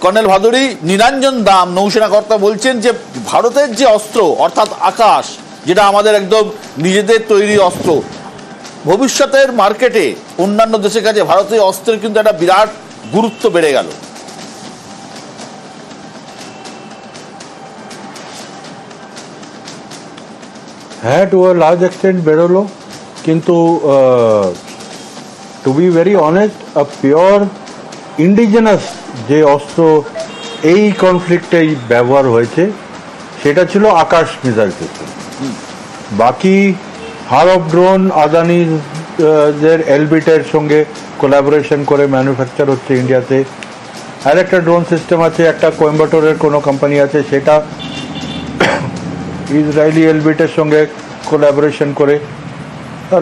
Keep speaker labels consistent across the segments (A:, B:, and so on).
A: Colonel Bhaduri, Nilanjan দাম নৌসেনা কর্তা বলছেন যে ভারতের যে অস্ত্র অর্থাৎ আকাশ, যেটা আমাদের একদম নিজেদের তৈরি অস্ত্র, ভবিষ্যতের মার্কেটে অন্যান্য দেশের কাছে ভারতীয় অস্ত্রের কিন্তু একটা বিরাট গুরুত্ব বেড়ে গেল।
B: হ্যাঁ, টু আ লার্জ এক্সটেন্ট বেরোলো, কিন্তু to be very honest, a pure indigenous যে অস্ত্র এই কনফ্লিক্টেই ব্যবহার হয়েছে সেটা ছিল আকাশ মিসাইল সিস্টেম। বাকি হারব ড্রোন আদানির এলবিটের সঙ্গে কোলাবোরেশন করে ম্যানুফ্যাকচার হচ্ছে ইন্ডিয়াতে। আর একটা ড্রোন সিস্টেম আছে, একটা কোয়েম্বাটোরের কোনো কোম্পানি আছে, সেটা ইসরায়েলি এলবিটের সঙ্গে কোলাবোরেশন করে।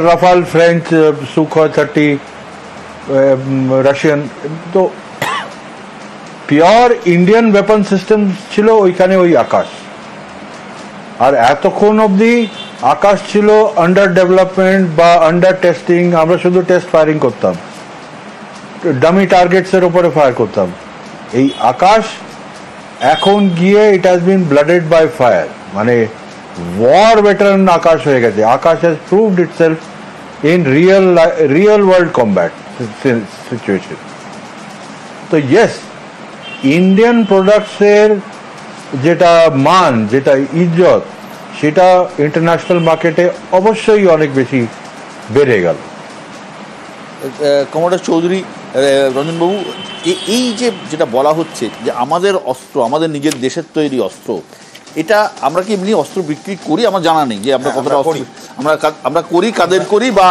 B: Rafale French, Sukhoi 30 Russian. তো পিওর ইন্ডিয়ান ওয়েপন সিস্টেম ছিল ওইখানে ওই আকাশ। আর এতক্ষণ অবধি আকাশ ছিল আন্ডার ডেভেলপমেন্ট বা আন্ডার টেস্টিং। আমরা শুধু টেস্ট ফায়ারিং করতাম, ডামি টার্গেটসের উপরে ফায়ার করতাম। এই আকাশ এখন গিয়ে it has been blooded by fire, মানে ওয়ার ভেটারান আকাশ হয়ে গেছে। Akash has proved itself in real world combat situation. তো ইয়েস, ইন্ডিয়ান প্রোডাক্টসের যেটা মান, যেটা ইজ্জত, সেটা ইন্টারন্যাশনাল মার্কেটে অবশ্যই অনেক বেশি বেড়ে গেল।
A: কমরেড চৌধুরী, রঞ্জনবাবু, এই যে যেটা বলা হচ্ছে যে আমাদের অস্ত্র, আমাদের নিজের দেশের তৈরি অস্ত্র, এটা আমরা কি এমনি অস্ত্র বিক্রি করি? আমার জানা নেই যে আমরা কতটা অস্ত্র আমরা করি, কাদের করি, বা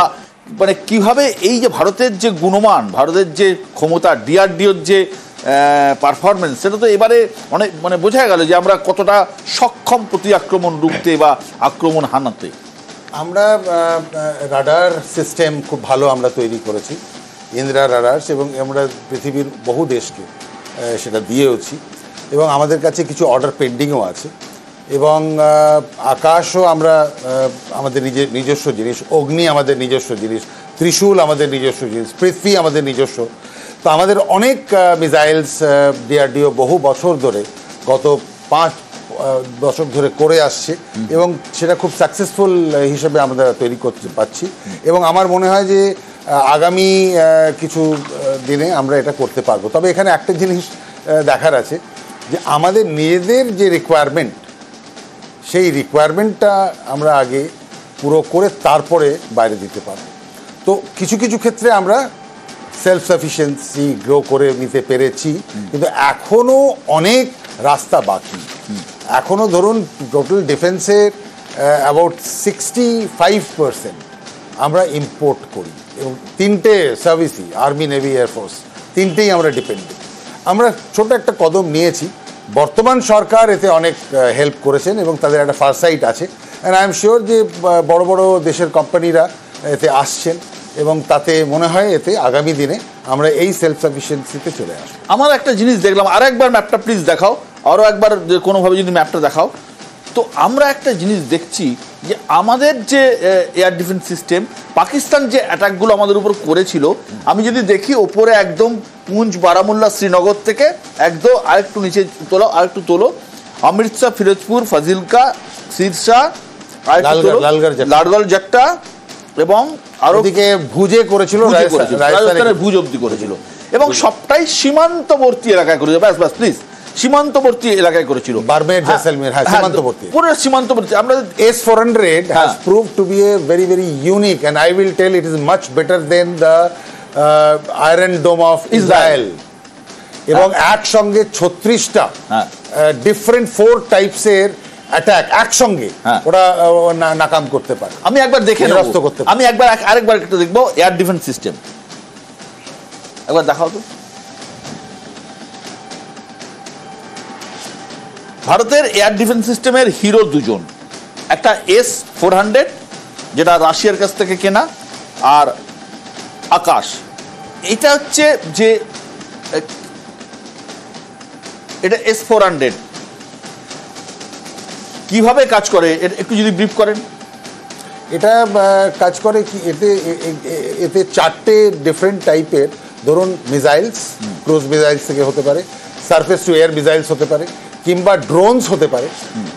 A: মানে কিভাবে এই যে ভারতের যে গুণমান, ভারতের যে ক্ষমতা, ডিআরডিওর যে পারফরমেন্স, সেটা তো এবারে অনেক মানে বোঝা গেল যে আমরা কতটা সক্ষম প্রতি আক্রমণ রুখতে বা আক্রমণ হানাতে।
C: আমরা রাডার সিস্টেম খুব ভালো আমরা তৈরি করেছি, ইন্দ্রা রাডার্স, এবং আমরা পৃথিবীর বহু দেশকে সেটা দিয়েওছি, এবং আমাদের কাছে কিছু অর্ডার পেন্ডিংও আছে। এবং আকাশও আমরা আমাদের নিজস্ব জিনিস, অগ্নি আমাদের নিজস্ব জিনিস, ত্রিশূল আমাদের নিজস্ব জিনিস, পৃথ্বী আমাদের নিজস্ব। তো আমাদের অনেক মিসাইলস ডিআরডিও বহু বছর ধরে, গত 5 দশক ধরে করে আসছে, এবং সেটা খুব সাকসেসফুল হিসেবে আমরা তৈরি করতে পারছি। এবং আমার মনে হয় যে আগামী কিছু দিনে আমরা এটা করতে পারবো। তবে এখানে একটা জিনিস দেখার আছে যে আমাদের নিজেদের যে রিকোয়ারমেন্ট, সেই রিকোয়ারমেন্টটা আমরা আগে পুরো করে তারপরে বাইরে দিতে পারবো। তো কিছু কিছু ক্ষেত্রে আমরা সেলফ সাফিসিয়েন্সি গ্রো করে নিতে পেরেছি, কিন্তু এখনও অনেক রাস্তা বাকি। এখনও ধরুন টোটাল ডিফেন্সের অ্যাবাউট 65% আমরা ইম্পোর্ট করি, এবং 3টে সার্ভিসই, আর্মি, নেভি, এয়ারফোর্স, 3টেই আমরা ডিপেন্ডেন্ট। আমরা ছোট একটা কদম নিয়েছি, বর্তমান সরকার এতে অনেক হেল্প করেছেন এবং তাদের একটা ফারসাইট আছে। অ্যান্ড আই এম শিওর যে বড় বড় দেশের কোম্পানিরা এতে আসছেন, এবং তাতে মনে হয় এতে আগামী দিনে আমরা এই সেলফ সাফিসিয়েন্সিতে চলে আসবো।
A: আমার একটা জিনিস দেখলাম, আর একবার ম্যাপটা প্লিজ দেখাও, আরও একবার কোনোভাবে যদি ম্যাপটা দেখাও। তো আমরা একটা জিনিস দেখছি যে আমাদের যে এয়ার ডিফেন্স সিস্টেম, পাকিস্তান যে অ্যাটাকগুলো আমাদের উপর করেছিল, আমি যদি দেখি ওপরে একদম পুঞ্চ, বারামুল্লা, শ্রীনগর থেকে একদম আরেকটু নিচে তোলো, আরেকটু তোলো, অমৃতসর, ফিরোজপুর, ফাজিলকা, সিরসা, লালগড়, জাট্টা, এবং আরো দিকে ভুজে করেছিল, রাজস্থানের ভুজ অব্দি করেছিল, এবং সবটাই সীমান্তবর্তী এলাকায় করেছিল। ব্যাস ব্যাস প্লিজ, সীমান্তবর্তী এলাকায় করেছিল, বারমের, জয়সলমের, সীমান্তবর্তী, পুরো সীমান্তবর্তী। আমরা S-400 has proved to be a very very unique, and I will tell it is much better than the Iron Dome of Israel. এবং একসঙ্গে 36টা ডিফারেন্ট 4 টাইপসের অ্যাটাক একসঙ্গে ওরা নাকাম করতে পারে। আমি একবার দেখে নেব, আমি আরেকবার একটু দেখবো এয়ার ডিফেন্স সিস্টেম, একবার দেখাও তো। ভারতের এয়ার ডিফেন্স সিস্টেমের হিরো দুজন, একটা S-400 যেটা রাশিয়ার কাছ থেকে কেনা, আর আকাশ। এটা হচ্ছে যে এটা S-400 কিভাবে কাজ করে একটু যদি ব্রিফ করেন।
C: এটা কাজ করে কি, এতে 4টে ডিফারেন্ট টাইপের, ধরুন মিসাইলস, ক্রুজ মিসাইলস থেকে হতে পারে, সারফেস টু এয়ার মিসাইলস হতে পারে, কিংবা ড্রোনস হতে পারে,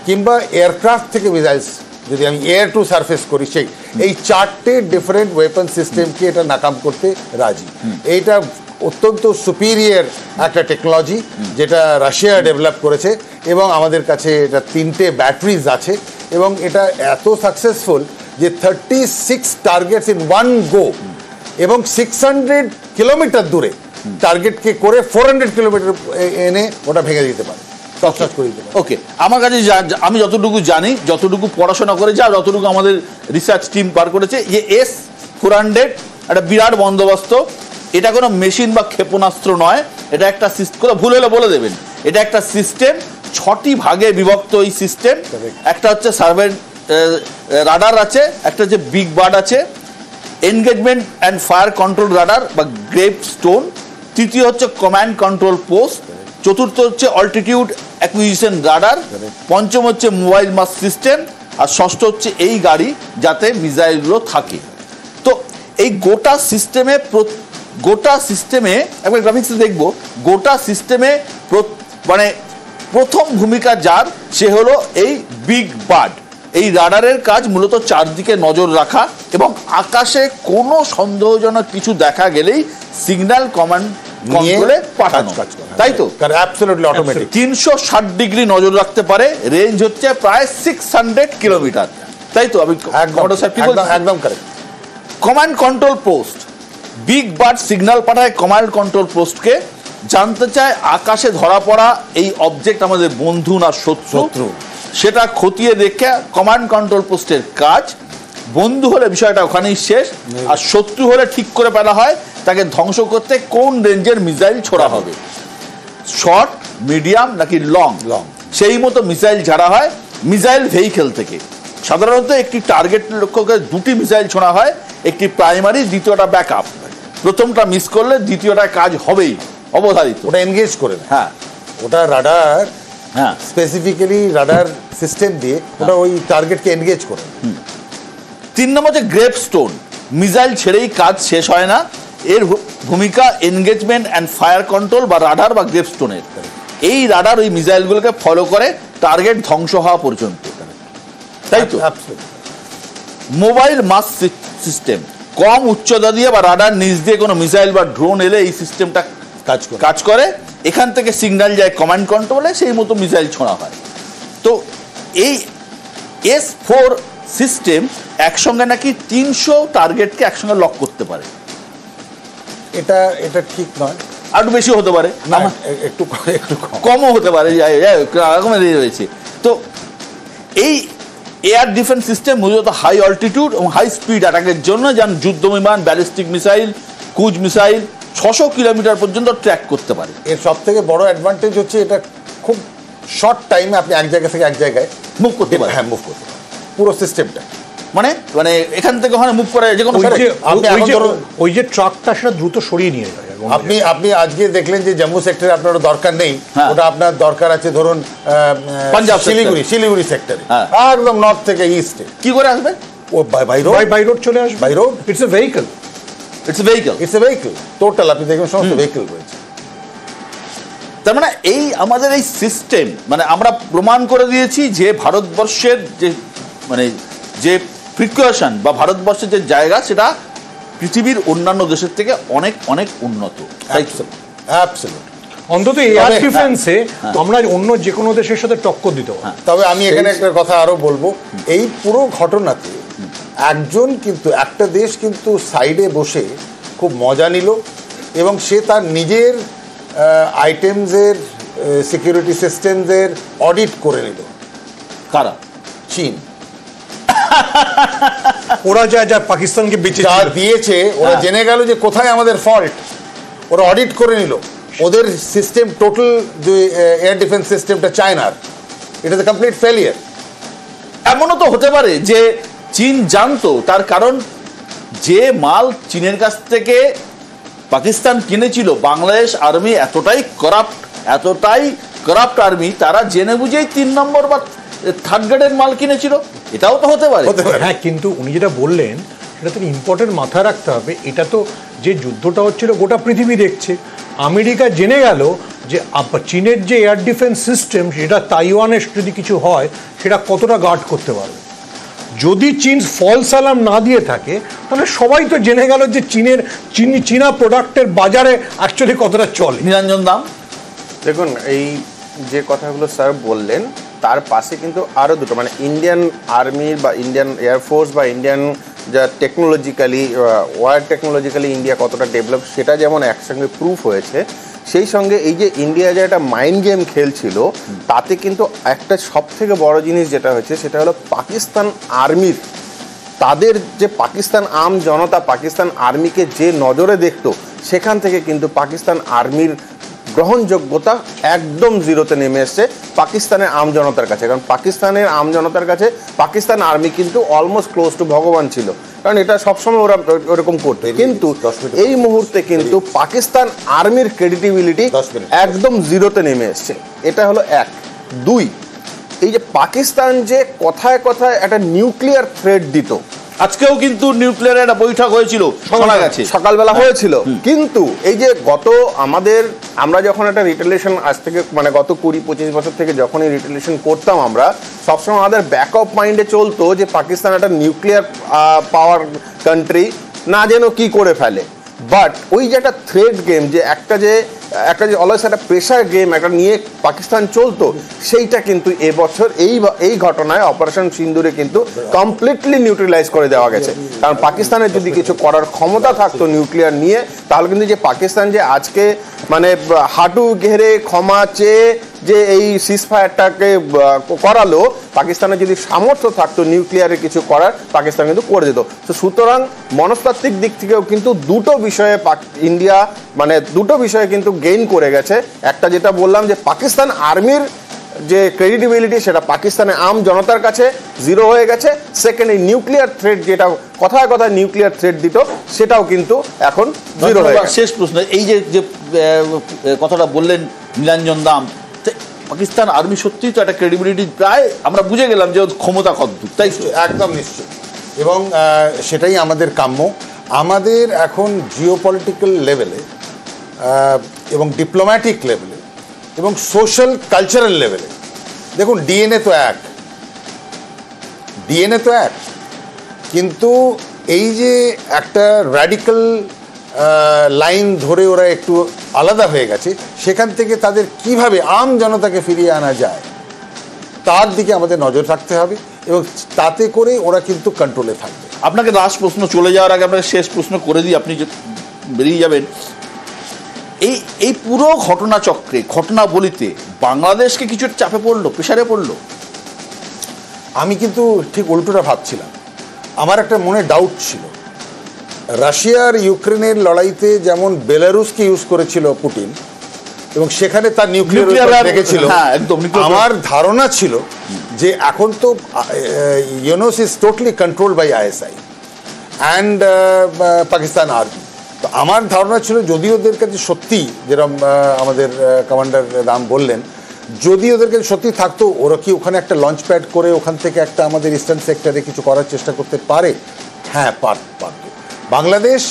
C: কিংবা এয়ারক্রাফট থেকে মিসাইলস, যদি আমি এয়ার টু সারফেস করি সেই, এই 4টে ডিফারেন্ট ওয়েপন সিস্টেমকে এটা নাকাম করতে রাজি। এইটা অত্যন্ত সুপিরিয়র একটা টেকনোলজি যেটা রাশিয়া ডেভেলপ করেছে, এবং আমাদের কাছে এটা 3টে ব্যাটারিজ আছে, এবং এটা এত সাকসেসফুল যে 36 টার্গেটস ইন ওয়ান গো, এবং 600 কিলোমিটার দূরে টার্গেটকে করে 400 কিলোমিটার এনে ওটা ভেঙে দিতে পারে, তছনছ করে দিতে পারে।
A: ওকে, আমার কাছে আমি যতটুকু জানি, যতটুকু পড়াশোনা করে যা, যতটুকু আমাদের রিসার্চ টিম বার করেছে, যে S-400 একটা বিরাট বন্দোবস্ত। এটা কোনো মেশিন বা ক্ষেপণাস্ত্র নয়, এটা একটা সিস্টেম, ভুল হলে বলে দেবেন, এটা একটা সিস্টেম, 6টি ভাগে বিভক্ত এই সিস্টেম। একটা হচ্ছে সার্ভেন্ট রাডার আছে, একটা হচ্ছে বিগ বার্ড আছে, engagement and fire control radar বা গ্রেভ স্টোন, তৃতীয় হচ্ছে কমান্ড কন্ট্রোল পোস্ট, চতুর্থ হচ্ছে অল্টিটিউড অ্যাকুইজিশন রাডার, পঞ্চম হচ্ছে মোবাইল মাস সিস্টেম, আর ষষ্ঠ হচ্ছে এই গাড়ি যাতে মিসাইলগুলো থাকে। তো এই গোটা সিস্টেমে একবার গ্রাফিক্সে দেখবো, গোটা সিস্টেমে মানে প্রথম ভূমিকা যার, সে হলো এই বিগ বার্ড। এই রাডারের কাজ মূলত চারদিকে নজর রাখা এবং আকাশে কোনো সন্দেহজনক কিছু দেখা গেলেই সিগন্যাল কমান্ড কন্ট্রোলে পাঠানো, তাই তো?
C: Absolutely automatic.
A: 360 ডিগ্রি নজর রাখতে পারে, রেঞ্জ হচ্ছে প্রায় 600 কিলোমিটার, তাই তো? আমি
C: একদম correct.
A: Command control post, big bird signal পাঠায় কমান্ড কন্ট্রোল পোস্টকে, জানতে চায় আকাশে ধরা পড়া এই অবজেক্ট আমাদের বন্ধু না শত্রু, সেটা খতিয়ে দেখে কমান্ড কন্ট্রোল পোস্টের কাজ। বন্ধু হলে বিষয়টা ওখানেই শেষ, আর শত্রু হলে ঠিক করে ফেলা হয় তাকে ধ্বংস করতে কোন রেঞ্জের মিসাইল ছোড়া হবে, শর্ট, মিডিয়াম নাকি লং, সেই মতো মিসাইল ছাড়া হয় মিসাইল ভেহিকেল থেকে। সাধারণত একটি টার্গেট লক্ষ্য করে 2টি মিসাইল ছোড়া হয়, একটি প্রাইমারি, দ্বিতীয়টা ব্যাকআপ। প্রথমটা মিস করলে দ্বিতীয়টা কাজ হবেই অবধারিত।
C: ওটা এনগেজ করে,
A: হ্যাঁ,
C: ওটা রাডার, হ্যাঁ, স্পেসিফিক্যালি রাডার সিস্টেম দিয়ে ওটা ওই টার্গেটকে এনগেজ করে।
A: 3 নম্বর হচ্ছে গ্রেভ স্টোন, মিসাইল ছেড়েই কাজ শেষ হয় না, এর ভূমিকা এনগেজমেন্ট অ্যান্ড ফায়ার কন্ট্রোল বা রাডার বা গ্রেভ স্টোনের। এই রাডার ওই মিসাইলগুলোকে ফলো করে টার্গেট ধ্বংস হওয়া পর্যন্ত, তাই তো? মোবাইল মাস সিস্টেম, কম উচ্চতা দিয়ে বা রাডার নিচ দিয়ে কোনো মিসাইল বা ড্রোন এলে এই সিস্টেমটা কাজ করে, এখান থেকে সিগন্যাল যায় কমান্ড কন্ট্রোলে, সেই মতো মিসাইল ছোঁড়া হয়। তো এই S-4 সিস্টেম একসঙ্গে নাকি 300 টার্গেটকে একসঙ্গে লক করতে পারে।
C: এটা ঠিক নয়,
A: আর একটু বেশি হতে পারে,
C: একটু
A: কমও হতে পারে, রয়েছে। তো এই এয়ার ডিফেন্স সিস্টেম মূলত হাই অল্টিটিউড এবং হাই স্পিড অ্যাটাকের জন্য, যেমন যুদ্ধ বিমান, ballistic missile, cruise missile 600 kilometre পর্যন্ত ট্র্যাক করতে পারে।
C: এর সব থেকে বড় অ্যাডভান্টেজ হচ্ছে এটা খুব শর্ট টাইমে আপনি এক জায়গা থেকে এক জায়গায়
A: মুভ করতে পারেন।
C: হ্যাঁ, মুভ করতে পারেন পুরো সিস্টেমটা,
A: মানে এখান থেকে ওখানে মুভ করে যে কোনো,
D: ওই যে ট্রাকটা সেটা দ্রুত সরিয়ে নিয়ে যায়।
C: আপনি আজকে দেখলেন যে জম্মু সেক্টরে আপনার দরকার নেই, ওটা আপনার দরকার আছে ধরুন
A: পাঞ্জাব,
C: শিলিগুড়ি সেক্টরে, একদম নর্থ থেকে ইস্টে।
A: কি করে আসবে?
C: ও বাই রোড চলে আসবে। By road,
D: it's a vehicle,
C: total আপনি দেখবেন সমস্ত ভেহিকল রয়েছে।
A: তার মানে এই আমাদের এই সিস্টেম, মানে আমরা প্রমাণ করে দিয়েছি যে ভারতবর্ষের যে প্রিকশন বা ভারতবর্ষের যে জায়গা, সেটা পৃথিবীর অন্যান্য দেশের থেকে অনেক অনেক উন্নত।
D: অন্তত এয়ার ডিফেন্সে আমরা অন্য যে কোনো দেশের সাথে টক্কর দিতে পারি।
C: তবে আমি এখানে একটা কথা আরো বলবো, এই পুরো ঘটনাতে একটা দেশ কিন্তু সাইডে বসে খুব মজা নিল, এবং সে তার নিজের আইটেমসের সিকিউরিটি সিস্টেমসের অডিট করে নিল।
A: কারা?
C: চীন।
D: ওরা যা পাকিস্তানকে
C: দিয়েছে, ওরা জেনে গেল যে কোথায় আমাদের ফল্ট, ওরা অডিট করে নিল। ওদের সিস্টেম টোটাল যে এয়ার ডিফেন্স সিস্টেমটা চায়নার, it is a complete failure.
A: এমনও তো হতে পারে যে চীন জানতো, তার কারণ যে মাল চীনের কাছ থেকে পাকিস্তান কিনেছিল, বাংলাদেশ আর্মি এতটাই করাপ্ট আর্মি, তারা জেনে বুঝেই 3 নম্বর বা 3rd গ্রেডের মাল কিনেছিল। এটাও তো হতে পারে।
D: হ্যাঁ, কিন্তু উনি যেটা বললেন সেটা তো ইম্পর্টেন্ট মাথায় রাখতে হবে। এটা তো যে যুদ্ধটা হচ্ছিল গোটা পৃথিবী দেখছে। আমেরিকা জেনে গেল যে চীনের যে এয়ার ডিফেন্স সিস্টেম সেটা তাইওয়ানের যদি কিছু হয় সেটা কতটা গার্ড করতে পারবে। যদি চীন ফলস অ্যালার্ম না দিয়ে থাকে তাহলে সবাই তো জেনে গেল যে চীনা প্রোডাক্টের বাজারে অ্যাকচুয়ালি কতটা চলে।
A: নিরঞ্জন দাম,
E: দেখুন এই যে কথাগুলো স্যার বললেন তার পাশে কিন্তু আরও দুটো, মানে ইন্ডিয়ান আর্মির বা ইন্ডিয়ান এয়ারফোর্স বা ইন্ডিয়ান যা টেকনোলজিক্যালি ওয়ার টেকনোলজিক্যালি ইন্ডিয়া কতটা ডেভেলপ সেটা যেমন একসঙ্গে প্রুফ হয়েছে, সেই সঙ্গে এই যে ইন্ডিয়া যে একটা মাইন্ড গেম খেলছিল তাতে কিন্তু একটা সব থেকে বড় জিনিস যেটা হয়েছে সেটা হলো পাকিস্তান আর্মির, তাদের যে পাকিস্তান আম জনতা পাকিস্তান আর্মিকে যে নজরে দেখতো সেখান থেকে কিন্তু পাকিস্তান আর্মির গ্রহণযোগ্যতা একদম জিরোতে নেমে এসছে পাকিস্তানের আম জনতার কাছে। কারণ পাকিস্তানের আম জনতার কাছে পাকিস্তান আর্মি কিন্তু অলমোস্ট ক্লোজ টু ভগবান ছিল, কারণ এটা সবসময় ওরা ওরকম করতো। কিন্তু এই মুহূর্তে কিন্তু পাকিস্তান আর্মির ক্রেডিটিবিলিটি একদম জিরোতে নেমে এসছে। এটা হলো এক। দুই, এই যে পাকিস্তান যে কথায় কথায় একটা নিউক্লিয়ার থ্রেট দিত,
A: আজকেও কিন্তু নিউক্লিয়ার একটা বৈঠক হয়েছিল, শোনা গেছে
E: সকালবেলা হয়েছিল, কিন্তু এই যে আমরা যখন একটা রিটেলিয়েশন আজ থেকে মানে গত 20-25 বছর থেকে যখনই রিটেলিয়েশন করতাম আমরা সবসময় আমাদের ব্যাক অফ মাইন্ডে চলতো যে পাকিস্তান একটা নিউক্লিয়ার পাওয়ার কান্ট্রি, না যেন কি করে ফেলে। বাট ওই যে একটা থ্রেড গেম, যে একটা যে অলওয়েজ একটা প্রেশার গেম একটা নিয়ে পাকিস্তান চলতো, সেইটা কিন্তু এবছর এই ঘটনায় অপারেশন সিন্দুরে কিন্তু কমপ্লিটলি নিউট্রালাইজ করে দেওয়া গেছে। কারণ পাকিস্তানের যদি কিছু করার ক্ষমতা থাকতো নিউক্লিয়ার নিয়ে, তাহলে কিন্তু যে পাকিস্তান যে আজকে মানে হাঁটু ঘেরে ক্ষমা চেয়ে যে এই সিজফায়ারটাকে করালো, পাকিস্তানের যদি সামর্থ্য থাকতো নিউক্লিয়ারে কিছু করার, পাকিস্তান কিন্তু করে দিত। তো সুতরাং মনস্তাত্ত্বিক দিক থেকেও কিন্তু দুটো বিষয়ে ইন্ডিয়া মানে দুটো বিষয়ে কিন্তু গেইন করে গেছে। একটা যেটা বললাম যে পাকিস্তান আর্মির যে ক্রেডিবিলিটি সেটা পাকিস্তানের আম জনতার কাছে জিরো হয়ে গেছে। সেকেন্ড, এই নিউক্লিয়ার থ্রেট যেটা কথায় কথায় নিউক্লিয়ার থ্রেট দিত সেটাও কিন্তু এখন জিরো হয়ে গেছে।
A: শেষ প্রশ্ন, এই যে কথাটা বললেন নীলাঞ্জন দাম, পাকিস্তান আর্মি সত্যিই তো একটা ক্রেডিবিলিটি প্রায় আমরা বুঝে গেলাম যে ক্ষমতা কতদূর, তাই
C: একদম নিশ্চয়, এবং সেটাই আমাদের কাম্য। আমাদের এখন জিওপলিটিক্যাল লেভেলে এবং ডিপ্লোম্যাটিক লেভেলে এবং সোশ্যাল কালচারাল লেভেলে, দেখুন ডিএনএ তো এক, কিন্তু এই যে একটা র্যাডিক্যাল লাইন ধরে ওরা একটু আলাদা হয়ে গেছে, সেখান থেকে তাদের কিভাবে আম জনতাকে ফিরিয়ে আনা যায় তার দিকে আমাদের নজর রাখতে হবে, এবং তাতে করে ওরা কিন্তু কন্ট্রোলে থাকবে।
A: আপনাকে লাস্ট প্রশ্ন চলে যাওয়ার আগে আপনাকে শেষ প্রশ্ন করে দিই, আপনি যে বেরিয়ে যাবেন। এই পুরো ঘটনাচক্রে ঘটনাবলিতে বাংলাদেশকে কিছু চাপে পড়লো, প্রেশারে পড়লো?
C: আমি কিন্তু ঠিক উল্টোটা ভাবছিলাম। আমার একটা মনে ডাউট ছিল, রাশিয়ার ইউক্রেনের লড়াইতে যেমন বেলারুসকে ইউজ করেছিল পুতিন এবং সেখানে তার নিউক্লিয়ার রেখেছিল, আমার ধারণা ছিল যে এখন তো Yunus is totally controlled by ISI and Pakistan army. তো আমার ধারণা ছিল যদি ওদের কাছে সত্যি, যেরকম আমাদের কমান্ডার রাম বললেন, যদি ওদের কাছে সত্যি থাকতো, ওরা কি ওখানে একটা লঞ্চ প্যাড করে ওখান থেকে একটা আমাদের ইস্টার্ন সেক্টরে কিছু করার চেষ্টা করতে পারে? হ্যাঁ, পারত। বাংলাদেশ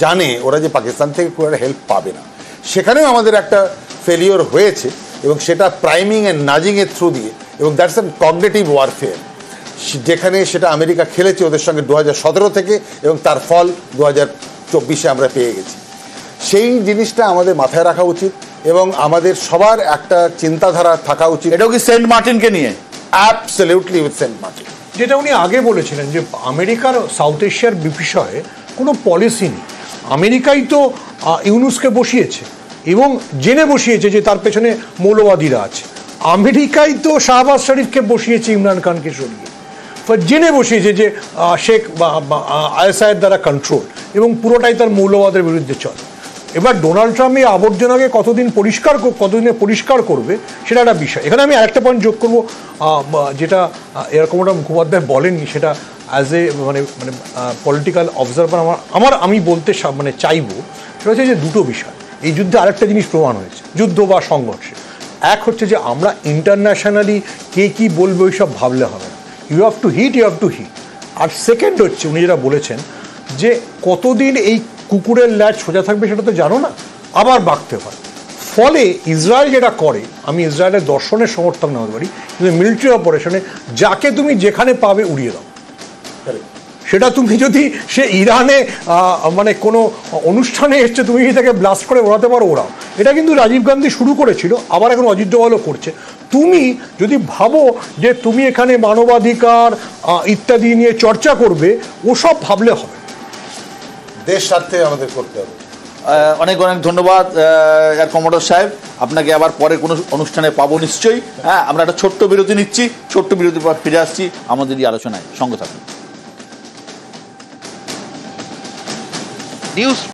C: জানে ওরা যে পাকিস্তান থেকে খুব একটা হেল্প পাবে না, সেখানেও আমাদের একটা ফেলিওর হয়েছে, এবং সেটা প্রাইমিং অ্যান্ড নাজিংয়ের থ্রু দিয়ে, এবং দ্যাটস অ্যান কগনিটিভ ওয়ারফেয়ার, যেখানে সেটা আমেরিকা খেলেছে ওদের সঙ্গে 2017 থেকে, এবং তার ফল 2024 আমরা পেয়ে গেছি। সেই জিনিসটা আমাদের মাথায় রাখা উচিত, এবং আমাদের সবার একটা চিন্তাধারা থাকা উচিত।
A: এটাও কি সেন্ট মার্টিনকে নিয়ে?
C: Absolutely with Saint Martin.
D: যেটা উনি আগে বলেছিলেন যে আমেরিকার সাউথ এশিয়ার বিষয়ে কোনো পলিসি নেই। আমেরিকাই তো ইউনুসকে বসিয়েছে এবং জেনে বসিয়েছে যে তার পেছনে মৌলবাদীরা আছে। আমেরিকাই তো শাহবাজ শরীফকে বসিয়েছে ইমরান খানকে সরিয়ে, জেনে বসিয়েছে যে শেখ বা আইএসআইয়ের দ্বারা কন্ট্রোল, এবং পুরোটাই তার মৌলবাদের বিরুদ্ধে চলে। এবার ডোনাল্ড ট্রাম্প এই আবর্জনাকে কতদিনে পরিষ্কার করবে সেটা একটা বিষয়। এখানে আমি আরেকটা পয়েন্ট যোগ করবো, যেটা এরকম একটা মুখোপাধ্যায় বলেননি, সেটা অ্যাজ এ মানে পলিটিক্যাল অবজারভার আমি বলতে চাইবো, সেটা হচ্ছে যে দুটো বিষয় এই যুদ্ধে আরেকটা জিনিস প্রমাণ হয়েছে, যুদ্ধ বা সংঘর্ষে। এক হচ্ছে যে আমরা ইন্টারন্যাশনালি কে কী বলবে ওই সব ভাবলে হবে না, ইউ হ্যাভ টু হিট। আর সেকেন্ড হচ্ছে উনি যেটা বলেছেন যে কতদিন এই কুকুরের ল্যাজ সোজা থাকবে সেটা তো জানো না, আবার বাঁকতে হয়। ফলে ইসরায়েল যেটা করে, আমি ইসরায়েলের দর্শনের সমর্থন না হতে পারি, কিন্তু মিলিটারি অপারেশনে যাকে তুমি যেখানে পাবে উড়িয়ে দাও। সেটা তুমি যদি সে ইরানে মানে কোনো অনুষ্ঠানে এসছে, তুমি তাকে ব্লাস্ট করে ওড়াতে পারো, ওড়াও। এটা কিন্তু রাজীব গান্ধী শুরু করেছিল, আবার এখন অজিত ডোভালও করছে। তুমি যদি ভাবো যে তুমি এখানে মানবাধিকার ইত্যাদি নিয়ে চর্চা করবে, ওসব ভাবলে হবে।
C: দেশ স্বার্থে আমাদের করতে হবে।
A: অনেক অনেক ধন্যবাদ এয়ার কমোডর সাহেব, আপনাকে আবার পরে কোনো অনুষ্ঠানে পাবো নিশ্চয়ই। হ্যাঁ, আমরা একটা ছোট্ট বিরতি নিচ্ছি, ছোট্ট বিরতির পর ফিরে আসছি আমাদের এই আলোচনায়, সঙ্গে থাকুন।
F: নিউজ